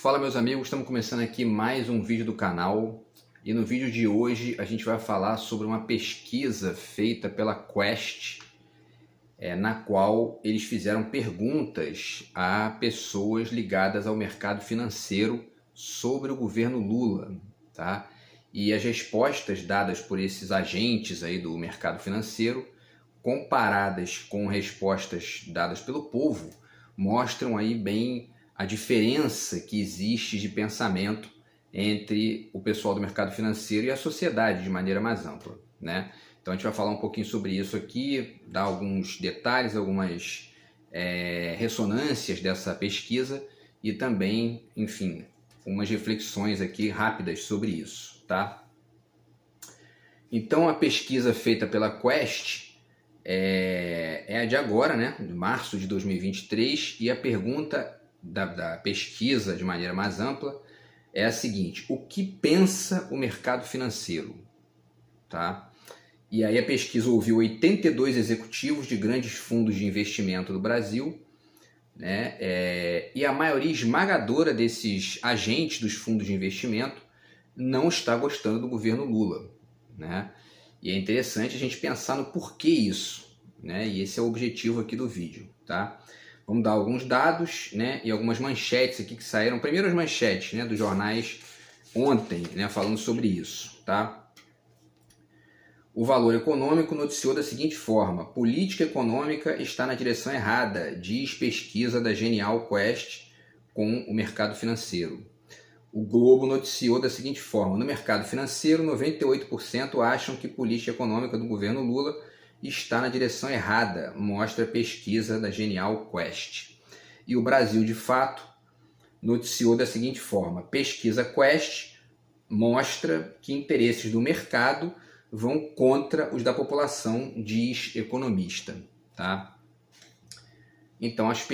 Fala meus amigos, estamos começando aqui mais um vídeo do canal e no vídeo de hoje a gente vai falar sobre uma pesquisa feita pela Quest, na qual eles fizeram perguntas a pessoas ligadas ao mercado financeiro sobre o governo Lula, tá? E as respostas dadas por esses agentes aí do mercado financeiro, comparadas com respostas dadas pelo povo, mostram aí bem a diferença que existe de pensamento entre o pessoal do mercado financeiro e a sociedade de maneira mais ampla, né? Então a gente vai falar um pouquinho sobre isso aqui, dar alguns detalhes, algumas ressonâncias dessa pesquisa e também, enfim, umas reflexões aqui rápidas sobre isso, tá? Então a pesquisa feita pela Quest é a de agora, né? De março de 2023, e a pergunta da pesquisa de maneira mais ampla é a seguinte: o que pensa o mercado financeiro? Tá? E aí a pesquisa ouviu 82 executivos de grandes fundos de investimento do Brasil, né? E a maioria esmagadora desses agentes dos fundos de investimento não está gostando do governo Lula, né? E é interessante a gente pensar no porquê isso, né? E esse é o objetivo aqui do vídeo, tá? Vamos dar alguns dados, né, e algumas manchetes aqui que saíram. Primeiro as manchetes, né, dos jornais ontem, né, falando sobre isso, tá? O Valor Econômico noticiou da seguinte forma: política econômica está na direção errada, diz pesquisa da Genial Quest com o mercado financeiro. O Globo noticiou da seguinte forma: no mercado financeiro, 98% acham que política econômica do governo Lula está na direção errada, mostra a pesquisa da Genial Quest. E o Brasil de Fato noticiou da seguinte forma: pesquisa Quest mostra que interesses do mercado vão contra os da população, diz economista, tá? Então as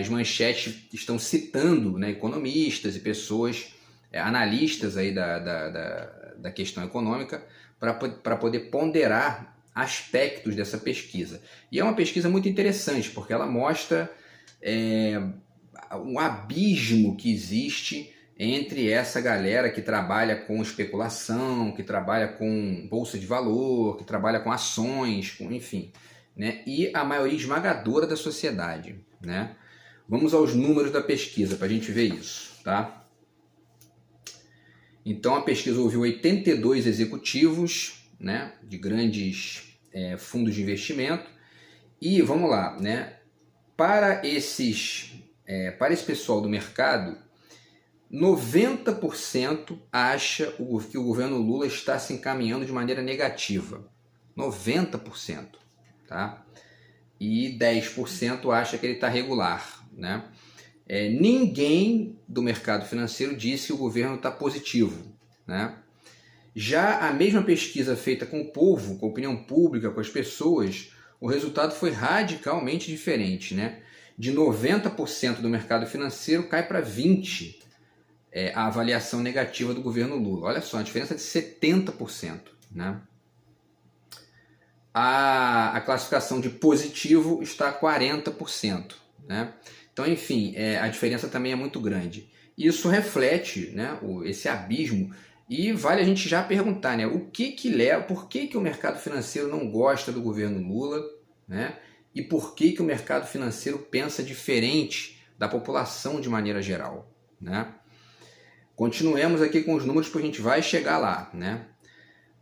manchetes estão citando, né, economistas e pessoas, analistas aí da questão econômica, para poder ponderar aspectos dessa pesquisa. E é uma pesquisa muito interessante, porque ela mostra um abismo que existe entre essa galera que trabalha com especulação, que trabalha com bolsa de valor, que trabalha com ações, enfim, né? E a maioria esmagadora da sociedade, né? Vamos aos números da pesquisa para a gente ver isso, tá? Então a pesquisa ouviu 82 executivos, né, de grandes fundos de investimento, e vamos lá, né? Para esse pessoal do mercado, 90% acha que o governo Lula está se encaminhando de maneira negativa. 90%, tá? E 10% acha que ele está regular, né? Ninguém do mercado financeiro disse que o governo está positivo, né? Já a mesma pesquisa feita com o povo, com a opinião pública, com as pessoas, o resultado foi radicalmente diferente, né? De 90% do mercado financeiro cai para 20% a avaliação negativa do governo Lula. Olha só, a diferença é de 70%, né? A classificação de positivo está a 40%, né? Então, enfim, a diferença também é muito grande. Isso reflete, né, esse abismo, e vale a gente já perguntar, né, por que o mercado financeiro não gosta do governo Lula, né? E por que o mercado financeiro pensa diferente da população de maneira geral, né? Continuemos aqui com os números, porque a gente vai chegar lá, né?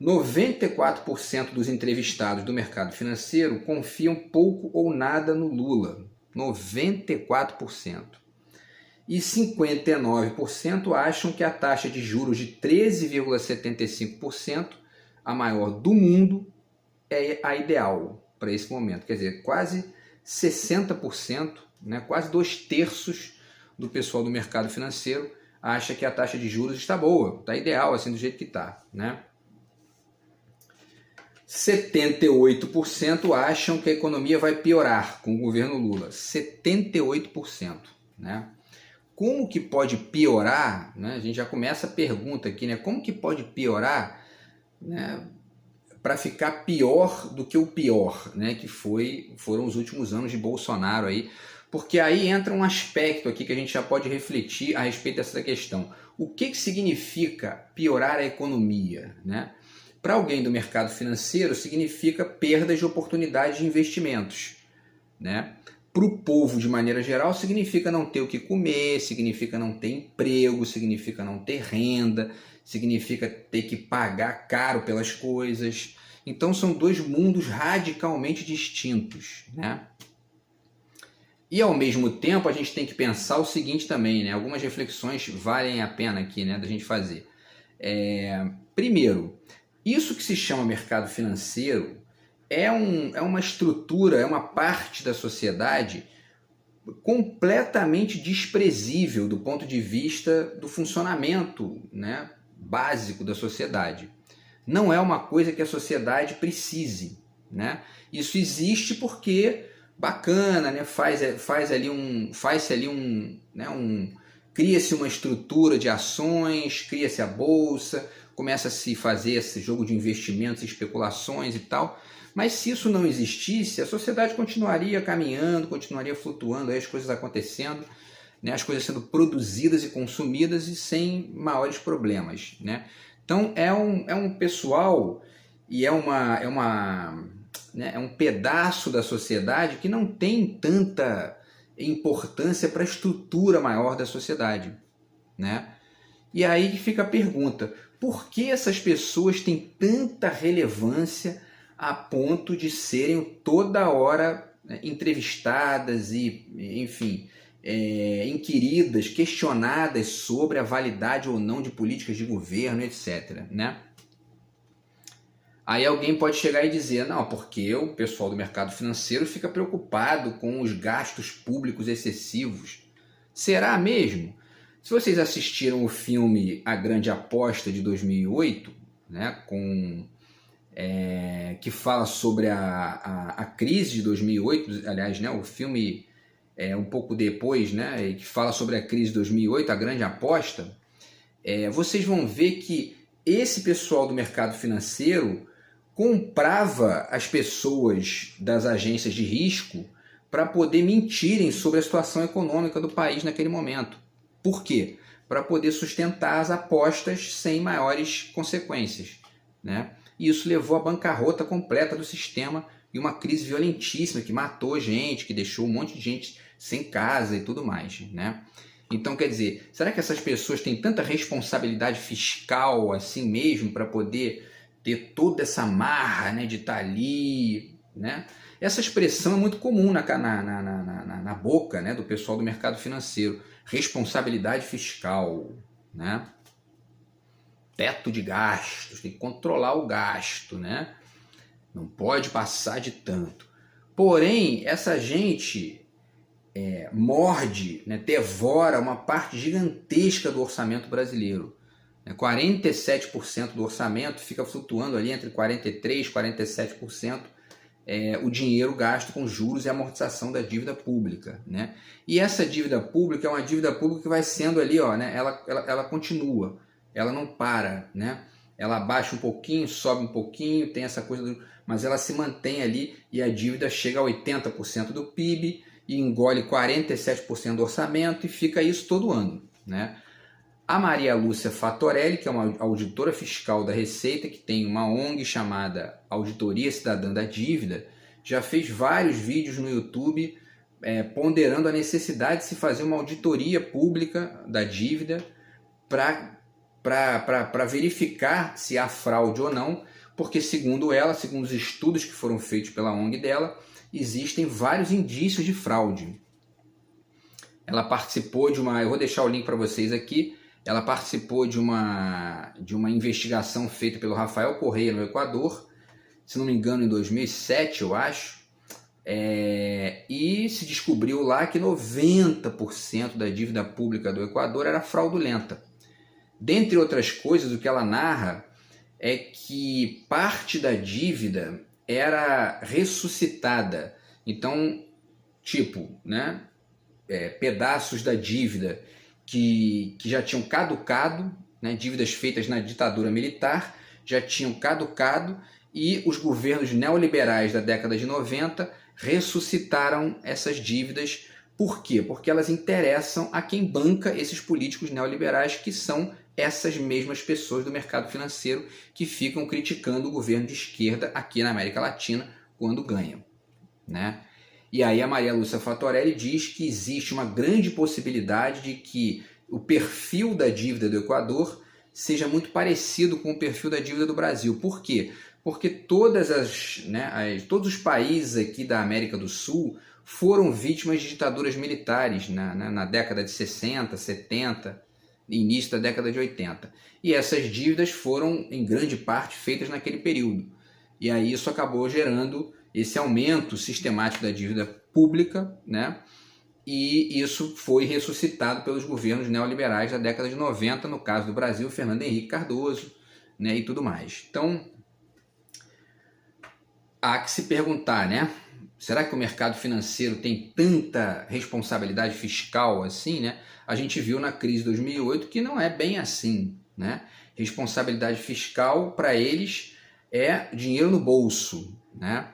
94% dos entrevistados do mercado financeiro confiam pouco ou nada no Lula. 94%. E 59% acham que a taxa de juros de 13,75%, a maior do mundo, é a ideal para esse momento. Quer dizer, quase 60%, né, quase 2/3 do pessoal do mercado financeiro acha que a taxa de juros está boa, está ideal assim do jeito que está, né? 78% acham que a economia vai piorar com o governo Lula. 78%, né? Como que pode piorar, né? A gente já começa a pergunta aqui, né? Como que pode piorar, né, para ficar pior do que o pior, né, que foram os últimos anos de Bolsonaro aí, Porque aí entra um aspecto aqui que a gente já pode refletir a respeito dessa questão. O que significa piorar a economia, né? Para alguém do mercado financeiro, significa perdas de oportunidades de investimentos, né? Para o povo, de maneira geral, significa não ter o que comer, significa não ter emprego, significa não ter renda, significa ter que pagar caro pelas coisas. Então, são dois mundos radicalmente distintos, né? E, ao mesmo tempo, a gente tem que pensar o seguinte também, né? Algumas reflexões valem a pena aqui, né, da gente fazer. Primeiro, isso que se chama mercado financeiro é uma estrutura, é uma parte da sociedade completamente desprezível do ponto de vista do funcionamento, né, básico da sociedade. Não é uma coisa que a sociedade precise, né? Isso existe porque bacana, né? Cria-se uma estrutura de ações, cria-se a bolsa, começa a se fazer esse jogo de investimentos, especulações e tal. Mas se isso não existisse, a sociedade continuaria caminhando, continuaria flutuando, aí as coisas acontecendo, né? As coisas sendo produzidas e consumidas e sem maiores problemas, né? Então é um pessoal e é um pedaço da sociedade que não tem tanta importância para a estrutura maior da sociedade, né? E aí fica a pergunta, por que essas pessoas têm tanta relevância a ponto de serem toda hora, né, entrevistadas e, enfim, inquiridas, questionadas sobre a validade ou não de políticas de governo, etc., né? Aí alguém pode chegar e dizer, não, porque o pessoal do mercado financeiro fica preocupado com os gastos públicos excessivos. Será mesmo? Se vocês assistiram o filme A Grande Aposta de 2008, né, que fala sobre a crise de 2008, aliás, né, o filme um pouco depois, né, que fala sobre a crise de 2008, A Grande Aposta, vocês vão ver que esse pessoal do mercado financeiro comprava as pessoas das agências de risco para poder mentirem sobre a situação econômica do país naquele momento. Por quê? Para poder sustentar as apostas sem maiores consequências, né? E isso levou à bancarrota completa do sistema e uma crise violentíssima que matou gente, que deixou um monte de gente sem casa e tudo mais, né? Então, quer dizer, será que essas pessoas têm tanta responsabilidade fiscal assim mesmo para poder ter toda essa marra, né, de estar ali, né? Essa expressão é muito comum na boca, né, do pessoal do mercado financeiro. Responsabilidade fiscal, né? Teto de gastos, tem que controlar o gasto, né? Não pode passar de tanto. Porém, essa gente morde, né, devora uma parte gigantesca do orçamento brasileiro. 47% do orçamento fica flutuando ali entre 43% e 47%, o dinheiro gasto com juros e amortização da dívida pública, né? E essa dívida pública é uma dívida pública que vai sendo ali, ó, né? Ela continua, ela não para, né? Ela baixa um pouquinho, sobe um pouquinho, tem essa coisa, mas ela se mantém ali e a dívida chega a 80% do PIB e engole 47% do orçamento e fica isso todo ano, né? A Maria Lúcia Fatorelli, que é uma auditora fiscal da Receita, que tem uma ONG chamada Auditoria Cidadã da Dívida, já fez vários vídeos no YouTube ponderando a necessidade de se fazer uma auditoria pública da dívida para verificar se há fraude ou não, porque segundo ela, segundo os estudos que foram feitos pela ONG dela, existem vários indícios de fraude. Ela participou de uma... Eu vou deixar o link para vocês aqui. Ela participou de uma investigação feita pelo Rafael Correia no Equador, se não me engano em 2007, eu acho, e se descobriu lá que 90% da dívida pública do Equador era fraudulenta. Dentre outras coisas, o que ela narra é que parte da dívida era ressuscitada. Então, tipo, né, pedaços da dívida que já tinham caducado, né, dívidas feitas na ditadura militar, já tinham caducado e os governos neoliberais da década de 90 ressuscitaram essas dívidas Por quê? Porque elas interessam a quem banca esses políticos neoliberais, que são essas mesmas pessoas do mercado financeiro que ficam criticando o governo de esquerda aqui na América Latina quando ganham, né? E aí a Maria Lúcia Fatorelli diz que existe uma grande possibilidade de que o perfil da dívida do Equador seja muito parecido com o perfil da dívida do Brasil. Por quê? Porque todos os países aqui da América do Sul foram vítimas de ditaduras militares na década de 60, 70, início da década de 80. E essas dívidas foram, em grande parte, feitas naquele período. E aí isso acabou gerando esse aumento sistemático da dívida pública, né? E isso foi ressuscitado pelos governos neoliberais da década de 90, no caso do Brasil, Fernando Henrique Cardoso, né, e tudo mais. Então, há que se perguntar, né? Será que o mercado financeiro tem tanta responsabilidade fiscal assim, né? A gente viu na crise de 2008 que não é bem assim, né? Responsabilidade fiscal para eles é dinheiro no bolso, né?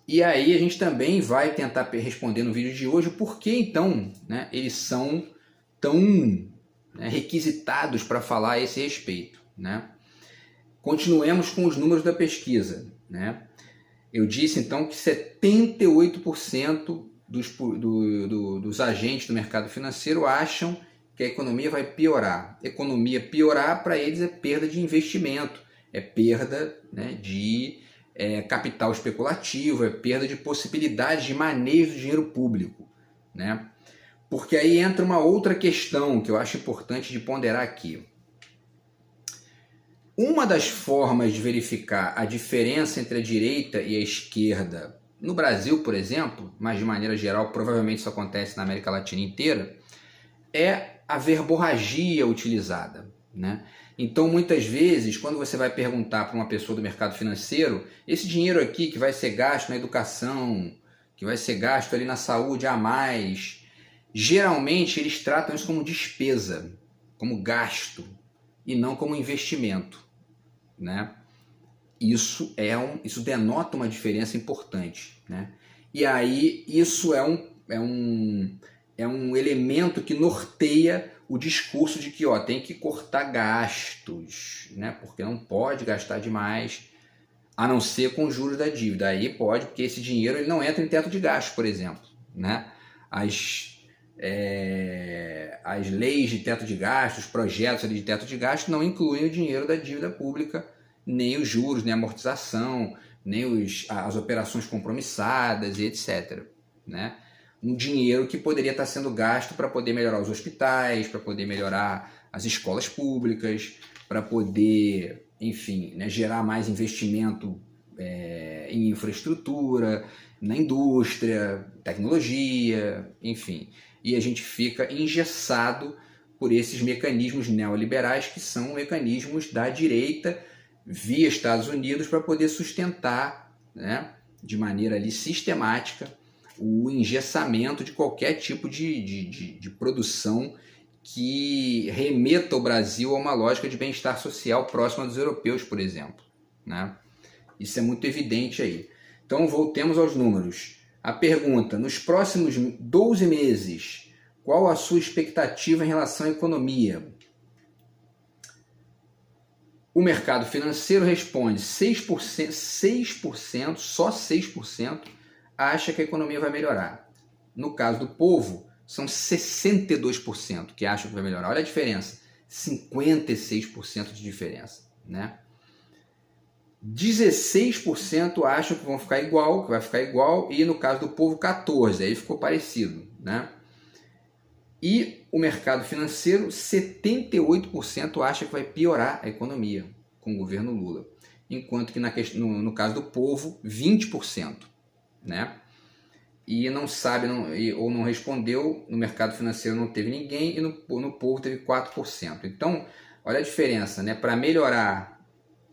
E aí a gente também vai tentar responder no vídeo de hoje o porquê então, né, eles são tão, né, requisitados para falar a esse respeito, né? Continuemos com os números da pesquisa, né? Eu disse então que 78% dos agentes do mercado financeiro acham que a economia vai piorar. Economia piorar para eles é perda de investimento, é perda, né, de capital especulativo, é perda de possibilidade de manejo do dinheiro público, né? Porque aí entra uma outra questão que eu acho importante de ponderar aqui. Uma das formas de verificar a diferença entre a direita e a esquerda no Brasil, por exemplo, mas de maneira geral provavelmente isso acontece na América Latina inteira, é a verborragia utilizada, né? Então, muitas vezes, quando você vai perguntar para uma pessoa do mercado financeiro, esse dinheiro aqui que vai ser gasto na educação, que vai ser gasto ali na saúde a mais, geralmente eles tratam isso como despesa, como gasto, e não como investimento, né? Isso denota uma diferença importante, né? E aí isso é um elemento que norteia o discurso de que tem que cortar gastos, né? Porque não pode gastar demais, a não ser com os juros da dívida. Aí pode, porque esse dinheiro ele não entra em teto de gastos, por exemplo, né? As leis de teto de gastos, os projetos ali de teto de gastos não incluem o dinheiro da dívida pública, nem os juros, nem a amortização, nem as operações compromissadas e etc, né? Um dinheiro que poderia estar sendo gasto para poder melhorar os hospitais, para poder melhorar as escolas públicas, para poder, enfim, né, gerar mais investimento em infraestrutura, na indústria, tecnologia, enfim. E a gente fica engessado por esses mecanismos neoliberais que são mecanismos da direita via Estados Unidos para poder sustentar, né, de maneira ali sistemática o engessamento de qualquer tipo de produção que remeta o Brasil a uma lógica de bem-estar social próxima dos europeus, por exemplo, né? Isso é muito evidente aí. Então, voltemos aos números. A pergunta: nos próximos 12 meses, qual a sua expectativa em relação à economia? O mercado financeiro responde 6%, só 6%, acha que a economia vai melhorar. No caso do povo, são 62% que acham que vai melhorar. Olha a diferença, 56% de diferença, né? 16% acham que vão ficar igual, que vai ficar igual, e no caso do povo 14%, aí ficou parecido, né? E o mercado financeiro, 78% acha que vai piorar a economia com o governo Lula, enquanto que no caso do povo, 20%, né? E não sabe, ou não respondeu, no mercado financeiro não teve ninguém, e no povo teve 4%. Então, olha a diferença, né? Para melhorar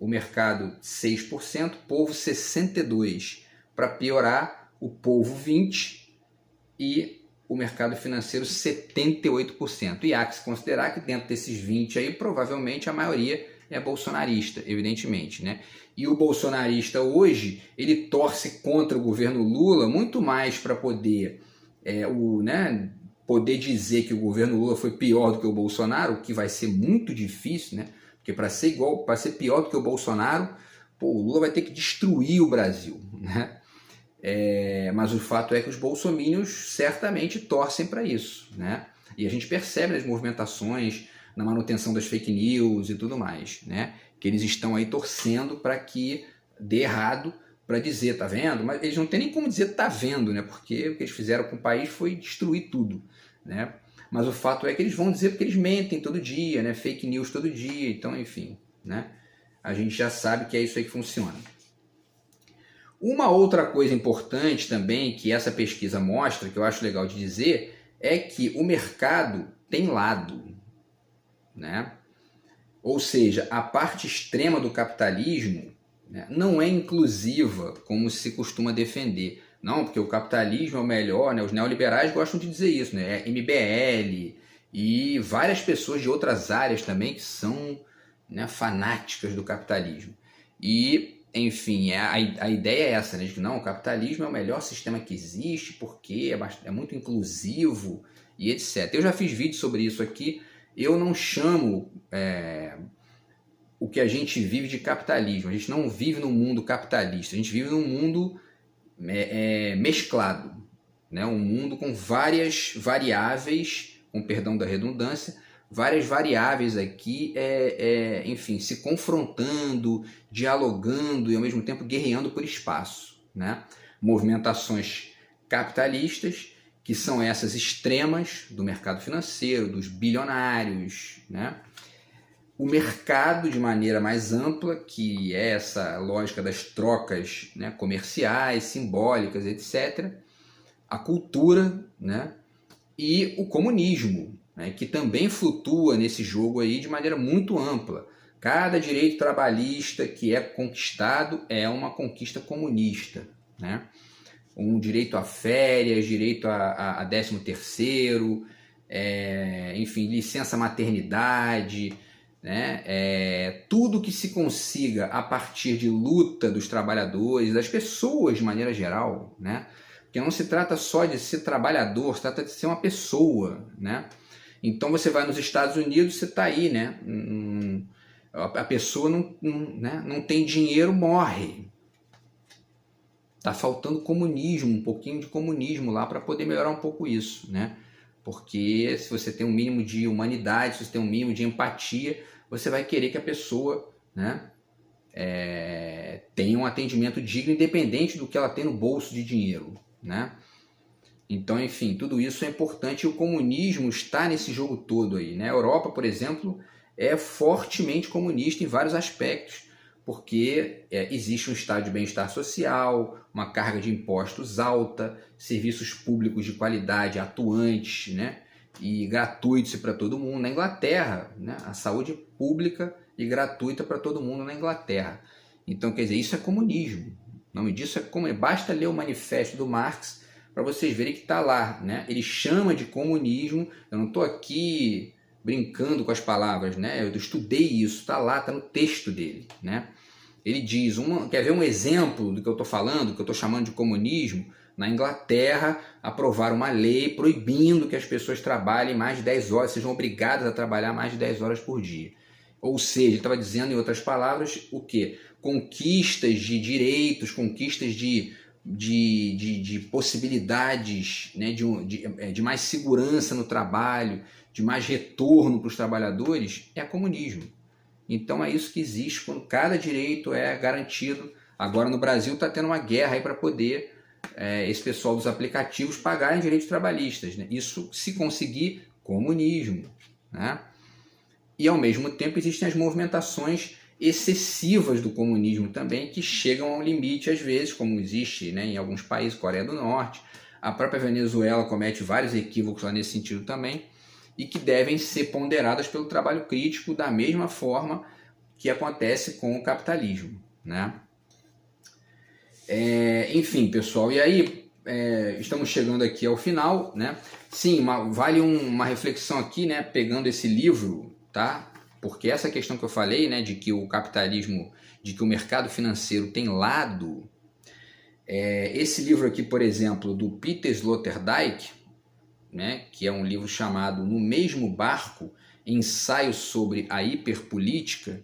o mercado 6%, povo 62%. Para piorar, o povo 20% e o mercado financeiro 78%. E há que se considerar que dentro desses 20% aí, provavelmente a maioria é bolsonarista, evidentemente, né? E o bolsonarista hoje, ele torce contra o governo Lula muito mais para poder né, poder dizer que o governo Lula foi pior do que o Bolsonaro, o que vai ser muito difícil, né? Porque para ser pior do que o Bolsonaro, o Lula vai ter que destruir o Brasil, né? Mas o fato é que os bolsominions certamente torcem para isso, né? E a gente percebe nas movimentações, na manutenção das fake news e tudo mais, né? Que eles estão aí torcendo para que dê errado, para dizer, tá vendo? Mas eles não têm nem como dizer tá vendo, né? Porque o que eles fizeram com o país foi destruir tudo, né? Mas o fato é que eles vão dizer porque eles mentem todo dia, né? Fake news todo dia, então enfim, né? A gente já sabe que é isso aí que funciona. Uma outra coisa importante também que essa pesquisa mostra, que eu acho legal de dizer, é que o mercado tem lado, né? Ou seja, a parte extrema do capitalismo, né, não é inclusiva, como se costuma defender. Não, porque o capitalismo é o melhor, né? Os neoliberais gostam de dizer isso, né? É MBL e várias pessoas de outras áreas também que são, né, fanáticas do capitalismo. E, enfim, a ideia é essa, né? De que não, o capitalismo é o melhor sistema que existe porque é muito inclusivo e etc. Eu já fiz vídeo sobre isso aqui. Eu não chamo o que a gente vive de capitalismo. A gente não vive num mundo capitalista, a gente vive num mundo mesclado, né? Um mundo com várias variáveis, com perdão da redundância, várias variáveis aqui, enfim, se confrontando, dialogando e ao mesmo tempo guerreando por espaço, né? Movimentações capitalistas, que são essas extremas do mercado financeiro, dos bilionários, né? O mercado de maneira mais ampla, que é essa lógica das trocas, né, comerciais, simbólicas, etc. A cultura, né? E o comunismo, né, que também flutua nesse jogo aí de maneira muito ampla. Cada direito trabalhista que é conquistado é uma conquista comunista, né? Um direito a férias, direito a 13º, enfim, licença maternidade, né? Tudo que se consiga a partir de luta dos trabalhadores, das pessoas de maneira geral, né? Porque não se trata só de ser trabalhador, se trata de ser uma pessoa, né? Então você vai nos Estados Unidos, você está aí, né? A pessoa não tem dinheiro, morre. Está faltando comunismo, um pouquinho de comunismo lá para poder melhorar um pouco isso, né? Porque se você tem um mínimo de humanidade, se você tem um mínimo de empatia, você vai querer que a pessoa, né, tenha um atendimento digno, independente do que ela tem no bolso de dinheiro, né? Então, enfim, tudo isso é importante e o comunismo está nesse jogo todo aí, né? A Europa, por exemplo, é fortemente comunista em vários aspectos, porque existe um estado de bem-estar social, uma carga de impostos alta, serviços públicos de qualidade atuantes, né, e gratuitos para todo mundo. Na Inglaterra, né, a saúde pública e gratuita para todo mundo na Inglaterra. Então, quer dizer, isso é comunismo. O nome disso é comunismo. Basta ler o manifesto do Marx para vocês verem que está lá, né? Ele chama de comunismo. Eu não estou aqui brincando com as palavras, né? Eu estudei isso, está lá, está no texto dele, né? Ele diz, quer ver um exemplo do que eu estou falando, do que eu estou chamando de comunismo? Na Inglaterra, aprovaram uma lei proibindo que as pessoas trabalhem mais de 10 horas, sejam obrigadas a trabalhar mais de 10 horas por dia. Ou seja, ele estava dizendo, em outras palavras, o quê? Conquistas de direitos, conquistas de possibilidades, né, de mais segurança no trabalho, de mais retorno para os trabalhadores, é comunismo. Então é isso que existe quando cada direito é garantido. Agora no Brasil está tendo uma guerra aí para poder esse pessoal dos aplicativos pagarem direitos trabalhistas, né? Isso, se conseguir, comunismo, né? E ao mesmo tempo existem as movimentações excessivas do comunismo também, que chegam a um limite às vezes, como existe, né, em alguns países, Coreia do Norte. A própria Venezuela comete vários equívocos lá nesse sentido também, e que devem ser ponderadas pelo trabalho crítico da mesma forma que acontece com o capitalismo, né? Enfim, pessoal, e aí estamos chegando aqui ao final, né? Sim, vale uma reflexão aqui, né? Pegando esse livro, tá? Porque essa questão que eu falei, né, de que o capitalismo, de que o mercado financeiro tem lado, esse livro aqui, por exemplo, do Peter Sloterdijk, né, que é um livro chamado No Mesmo Barco, Ensaio sobre a Hiperpolítica,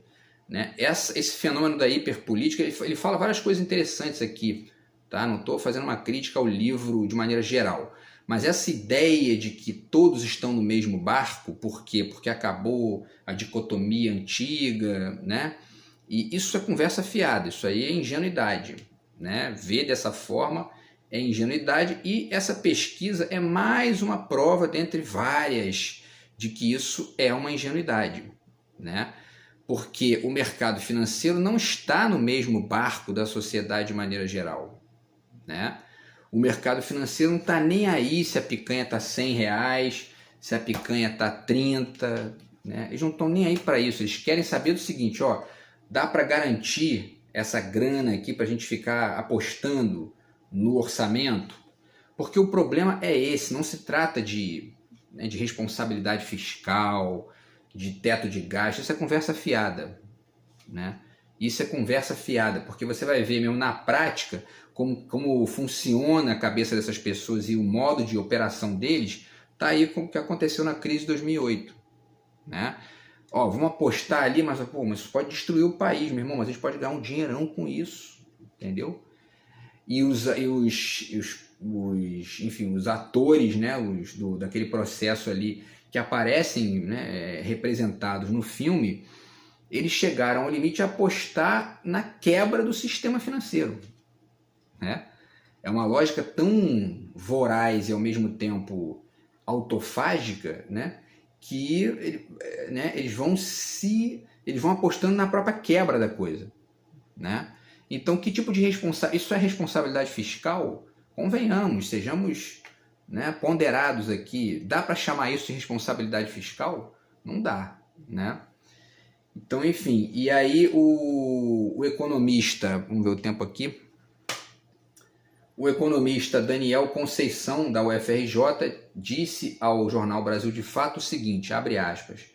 né, esse fenômeno da hiperpolítica, ele fala várias coisas interessantes aqui, tá? Não estou fazendo uma crítica ao livro de maneira geral, mas essa ideia de que todos estão no mesmo barco, por quê? Porque acabou a dicotomia antiga, né? E isso é conversa fiada, isso aí é ingenuidade, né? Ver dessa forma é ingenuidade, e essa pesquisa é mais uma prova dentre várias de que isso é uma ingenuidade, né? Porque o mercado financeiro não está no mesmo barco da sociedade de maneira geral, né? O mercado financeiro não está nem aí se a picanha está R$100, se a picanha está 30, né? Eles não estão nem aí para isso, eles querem saber do seguinte, ó, dá para garantir essa grana aqui para a gente ficar apostando no orçamento? Porque o problema é esse, não se trata de responsabilidade fiscal, de teto de gasto, isso é conversa fiada, né? Isso é conversa fiada, porque você vai ver mesmo na prática como funciona a cabeça dessas pessoas e o modo de operação deles, tá aí com o que aconteceu na crise de 2008, né? Ó, vamos apostar ali, mas isso pode destruir o país, meu irmão, mas a gente pode ganhar um dinheirão com isso, entendeu? E enfim, os atores, né, daquele processo ali que aparecem, né, representados no filme, eles chegaram ao limite de apostar na quebra do sistema financeiro, né? É uma lógica tão voraz e ao mesmo tempo autofágica, né, que eles vão apostando na própria quebra da coisa, né? Então, que tipo de responsabilidade? Isso é responsabilidade fiscal? Convenhamos, sejamos, né, ponderados aqui. Dá para chamar isso de responsabilidade fiscal? Não dá, né? Então, enfim, e aí o economista, vamos ver o tempo aqui, o economista Daniel Conceição, da UFRJ, disse ao jornal Brasil de Fato o seguinte, abre aspas,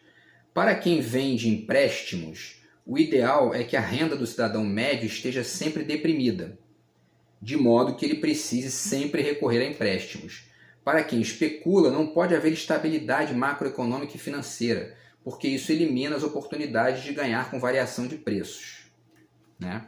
para quem vende empréstimos, o ideal é que a renda do cidadão médio esteja sempre deprimida, de modo que ele precise sempre recorrer a empréstimos. Para quem especula, não pode haver estabilidade macroeconômica e financeira, porque isso elimina as oportunidades de ganhar com variação de preços, né?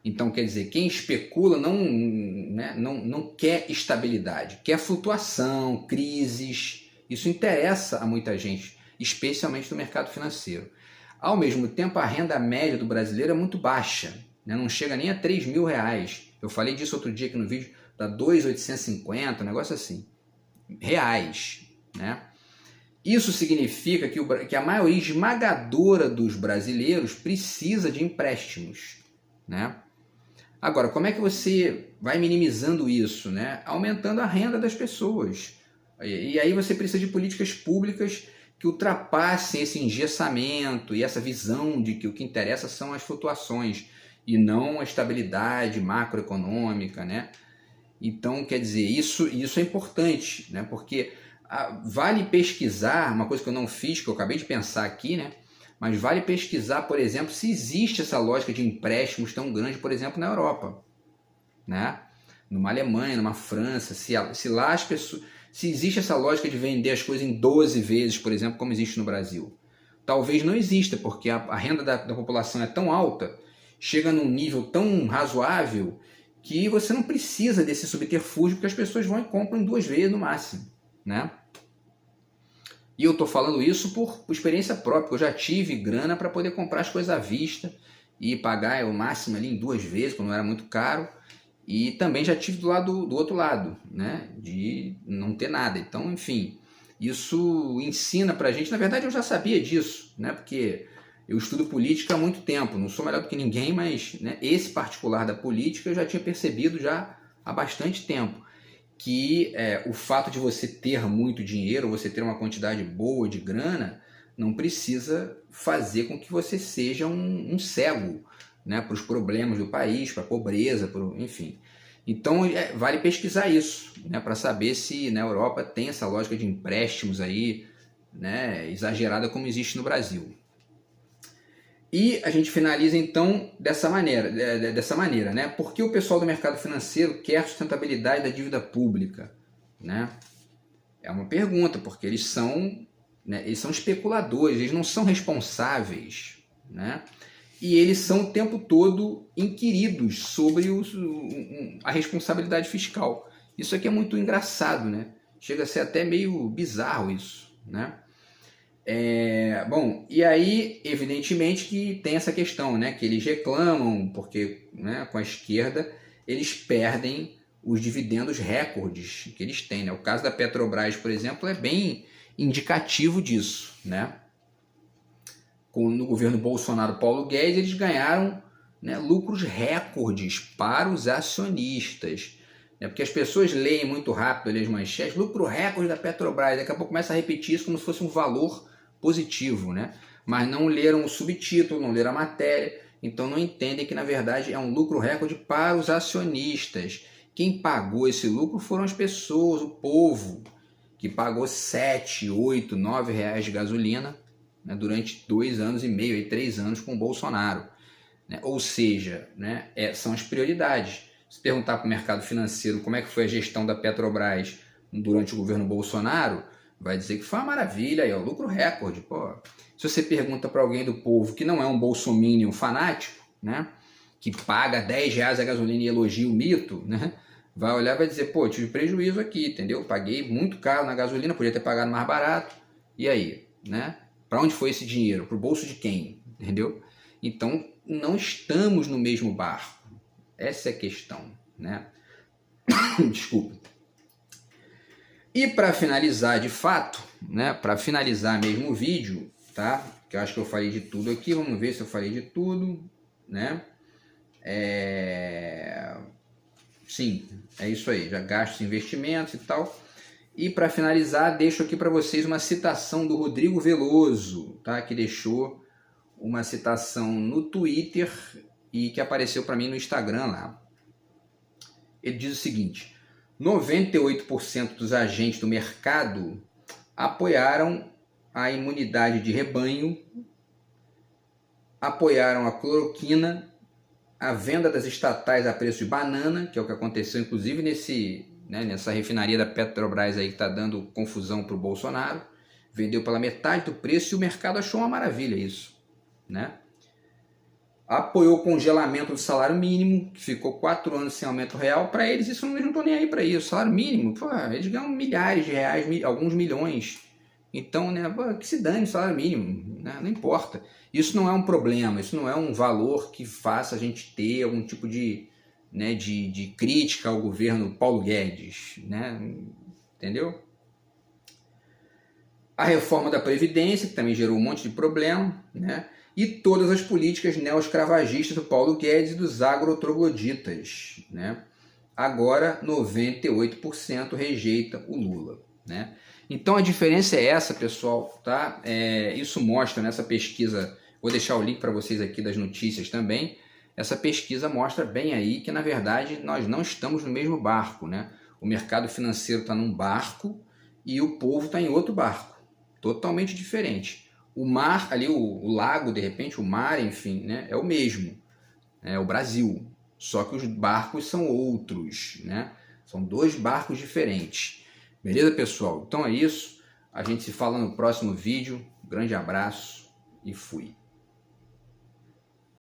Então, quer dizer, quem especula não quer estabilidade, quer flutuação, crises. Isso interessa a muita gente, especialmente no mercado financeiro. Ao mesmo tempo, a renda média do brasileiro é muito baixa, né? Não chega nem a R$3.000. Eu falei disso outro dia aqui no vídeo, dá 2.850, um negócio assim, reais, né? Isso significa que a maioria esmagadora dos brasileiros precisa de empréstimos, né? Agora, como é que você vai minimizando isso, né? Aumentando a renda das pessoas. E aí você precisa de políticas públicas que ultrapassem esse engessamento e essa visão de que o que interessa são as flutuações e não a estabilidade macroeconômica, né? Então, quer dizer, isso é importante, né? Porque vale pesquisar, uma coisa que eu não fiz, que eu acabei de pensar aqui, né? Mas vale pesquisar, por exemplo, se existe essa lógica de empréstimos tão grande, por exemplo, na Europa, né? Numa Alemanha, numa França, se lá as pessoas... Se existe essa lógica de vender as coisas em 12 vezes, por exemplo, como existe no Brasil. Talvez não exista, porque a renda da população é tão alta, chega num nível tão razoável, que você não precisa desse subterfúgio, porque as pessoas vão e compram em 2 vezes no máximo, né? E eu estou falando isso por experiência própria, eu já tive grana para poder comprar as coisas à vista e pagar o máximo ali em 2 vezes, quando não era muito caro. E também já tive do outro lado, né? De não ter nada. Então, enfim, isso ensina pra gente. Na verdade, eu já sabia disso, né? Porque eu estudo política há muito tempo. Não sou melhor do que ninguém, mas, né, esse particular da política eu já tinha percebido já há bastante tempo. Que o fato de você ter muito dinheiro, você ter uma quantidade boa de grana, não precisa fazer com que você seja um cego, né, para os problemas do país, para a pobreza, enfim. Então, vale pesquisar isso, né, para saber se na Europa tem essa lógica de empréstimos aí, né, exagerada como existe no Brasil. E a gente finaliza então dessa maneira, né? Por que o pessoal do mercado financeiro quer sustentabilidade da dívida pública, né? É uma pergunta, porque eles são, né, eles são especuladores, eles não são responsáveis, né? E eles são o tempo todo inquiridos sobre a responsabilidade fiscal. Isso aqui é muito engraçado, né? Chega a ser até meio bizarro isso, né? Bom, e aí, evidentemente que tem essa questão, né? Que eles reclamam, porque, né, com a esquerda eles perdem os dividendos recordes que eles têm, né? O caso da Petrobras, por exemplo, é bem indicativo disso, né? No governo Bolsonaro, Paulo Guedes, eles ganharam, né, lucros recordes para os acionistas, né? Porque as pessoas leem muito rápido ali as manchetes, lucro recorde da Petrobras, daqui a pouco começa a repetir isso como se fosse um valor positivo, né? Mas não leram o subtítulo, não leram a matéria, então não entendem que na verdade é um lucro recorde para os acionistas. Quem pagou esse lucro foram as pessoas, o povo, que pagou 7, 8, 9 reais de gasolina, né, durante 2 anos e meio, e 3 anos com o Bolsonaro, né? Ou seja, né, são as prioridades. Se perguntar para o mercado financeiro como é que foi a gestão da Petrobras durante o governo Bolsonaro, vai dizer que foi uma maravilha, aí, ó, lucro recorde. Pô. Se você pergunta para alguém do povo que não é um bolsominion fanático, né, que paga 10 reais a gasolina e elogia o mito, né, vai olhar e vai dizer, pô, tive prejuízo aqui, entendeu? Paguei muito caro na gasolina, podia ter pagado mais barato. E aí, né? Para onde foi esse dinheiro? Para o bolso de quem? Entendeu? Então, não estamos no mesmo barco. Essa é a questão, né? Desculpa. E para finalizar de fato, né? Para finalizar mesmo o vídeo, tá? Que eu acho que eu falei de tudo aqui. Vamos ver se eu falei de tudo, né? Sim, é isso aí. Já gastos, investimentos e tal. E para finalizar, deixo aqui para vocês uma citação do Rodrigo Veloso, tá? Que deixou uma citação no Twitter e que apareceu para mim no Instagram lá. Ele diz o seguinte: 98% dos agentes do mercado apoiaram a imunidade de rebanho, apoiaram a cloroquina, a venda das estatais a preço de banana, que é o que aconteceu inclusive nessa refinaria da Petrobras aí que está dando confusão para o Bolsonaro. Vendeu pela metade do preço e o mercado achou uma maravilha isso, né? Apoiou o congelamento do salário mínimo, que ficou 4 anos sem aumento real. Para eles, isso não estão nem aí para isso. Salário mínimo, pô, eles ganham milhares de reais, alguns milhões. Então, né, pô, que se dane o salário mínimo, né? Não importa. Isso não é um problema, isso não é um valor que faça a gente ter algum tipo de, né, de crítica ao governo Paulo Guedes, né? Entendeu? A reforma da Previdência, que também gerou um monte de problema, né? E todas as políticas neoescravagistas do Paulo Guedes e dos agrotrogloditas, né? Agora 98% rejeita o Lula, né? Então a diferença é essa, pessoal, tá? Isso mostra nessa pesquisa, vou deixar o link para vocês aqui das notícias também. Essa pesquisa mostra bem aí que na verdade nós não estamos no mesmo barco, né? O mercado financeiro está num barco e o povo está em outro barco, totalmente diferente. O mar, ali o lago, de repente, o mar, enfim, né, é o mesmo, é o Brasil, só que os barcos são outros, né? São 2 barcos diferentes. Beleza, pessoal? Então é isso, a gente se fala no próximo vídeo, grande abraço e fui!